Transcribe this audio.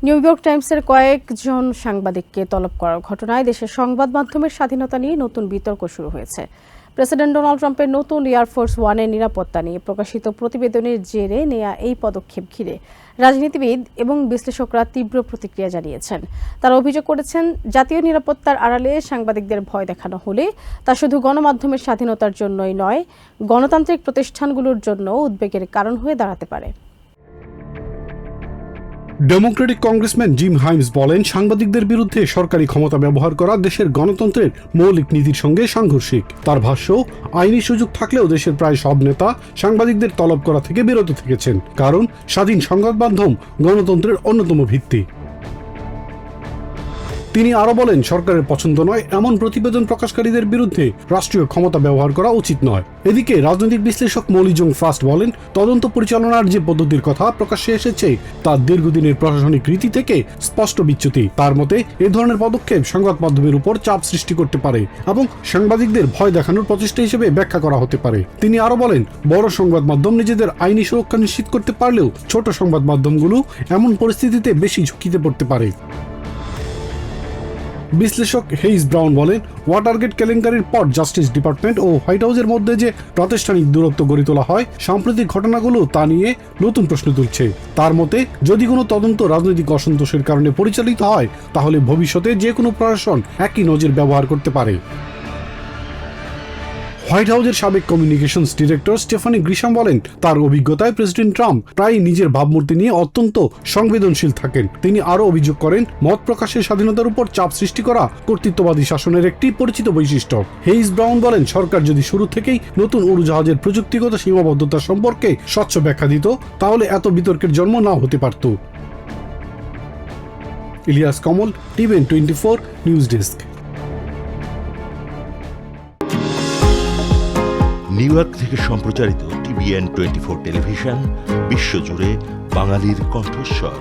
New York টাইমসের কয়েকজন সাংবাদিককে তলব করার ঘটনায় দেশের সংবাদ মাধ্যমের স্বাধীনতা নিয়ে নতুন বিতর্ক শুরু হয়েছে। প্রেসিডেন্ট ডোনাল্ড ট্রাম্পের নতুন এয়ারফোর্স ওয়ানের নিরাপত্তা নিয়ে প্রকাশিত প্রতিবেদনের জেরে নেয়া এই পদক্ষেপ ঘিরে রাজনীতিবিদ এবং বিশ্লেষকরা তীব্র প্রতিক্রিয়া জানিয়েছেন। তারা অভিযোগ করেছেন, জাতীয় নিরাপত্তার আড়ালে সাংবাদিকদের ভয় দেখানো হলে তা শুধু গণমাধ্যমের স্বাধীনতার জন্যই নয়, গণতান্ত্রিক প্রতিষ্ঠানগুলোর জন্য উদ্বেগের কারণ হয়ে দাঁড়াতে পারে। ডেমোক্রেটিক কংগ্রেসম্যান জিম হাইমস বলেন, সাংবাদিকদের বিরুদ্ধে সরকারি ক্ষমতা ব্যবহার করা দেশের গণতন্ত্রের মৌলিক নীতির সঙ্গে সাংঘর্ষিক। তার ভাষ্য, আইনি সুযোগ থাকলেও দেশের প্রায় সব নেতা সাংবাদিকদের তলব করা থেকে বিরত থেকেছেন, কারণ স্বাধীন সংবাদ মাধ্যম গণতন্ত্রের অন্যতম ভিত্তি। তিনি আরো বলেন, সরকারের পছন্দ নয় এমন প্রতিবেদন প্রকাশকারীদের বিরুদ্ধে রাষ্ট্রীয় ক্ষমতা ব্যবহার করা উচিত নয়। এদিকে রাজনৈতিক বিশ্লেষক মলি জং ফাস্ট বলেন, তদন্ত পরিচালনার যে পদ্ধতির কথা প্রকাশ্যে এসেছে তা দীর্ঘদিনের প্রশাসনিক রীতি থেকে স্পষ্ট বিচ্যুতি। তার মতে, এ ধরনের পদক্ষেপ সংবাদ মাধ্যমের উপর চাপ সৃষ্টি করতে পারে এবং সাংবাদিকদের ভয় দেখানোর প্রচেষ্টা হিসেবে ব্যাখ্যা করা হতে পারে। তিনি আরো বলেন, বড় সংবাদ মাধ্যম নিজেদের আইনি সুরক্ষা নিশ্চিত করতে পারলেও ছোট সংবাদ মাধ্যমগুলো এমন পরিস্থিতিতে বেশি ঝুঁকিতে পড়তে পারে। বিশ্লেষক হেইস ব্রাউন বলেন, ওয়াটারগেট কেলেঙ্কারির পর জাস্টিস ডিপার্টমেন্ট ও হোয়াইট হাউসের মধ্যে যে প্রাতিষ্ঠানিক দূরত্ব গড়ে তোলা হয়, সাম্প্রতিক ঘটনাগুলো তা নিয়ে নতুন প্রশ্ন তুলছে। তার মতে, যদি কোনো তদন্ত রাজনৈতিক অসন্তোষের কারণে পরিচালিত হয়, তাহলে ভবিষ্যতে যে কোনো প্রশাসন একই নজির ব্যবহার করতে পারে। হোয়াইট হাউসের সাবেক কমিউনিকেশনস ডিরেক্টর স্টেফানি গ্রিশাম বলেন, তার অভিজ্ঞতায় প্রেসিডেন্ট ট্রাম্প প্রায়ই নিজের ভাবমূর্তি নিয়ে অত্যন্ত সংবেদনশীল থাকেন। তিনি আরও অভিযোগ করেন, মত প্রকাশের স্বাধীনতার উপর চাপ সৃষ্টি করা কর্তৃত্ববাদী শাসনের একটি পরিচিত বৈশিষ্ট্য। হেইস ব্রাউন বলেন, সরকার যদি শুরু থেকেই নতুন উড়োজাহাজের প্রযুক্তিগত সীমাবদ্ধতা সম্পর্কে স্বচ্ছ ব্যাখ্যা দিত, তাহলে এত বিতর্কের জন্ম না হতে পারত। Ilias Kamal, TVN 24 news desk. New York থেকে সম্প্রচারিত টিভিএন 24 টেলিভিশন বিশ্বজুড়ে বাঙালির কণ্ঠস্বর।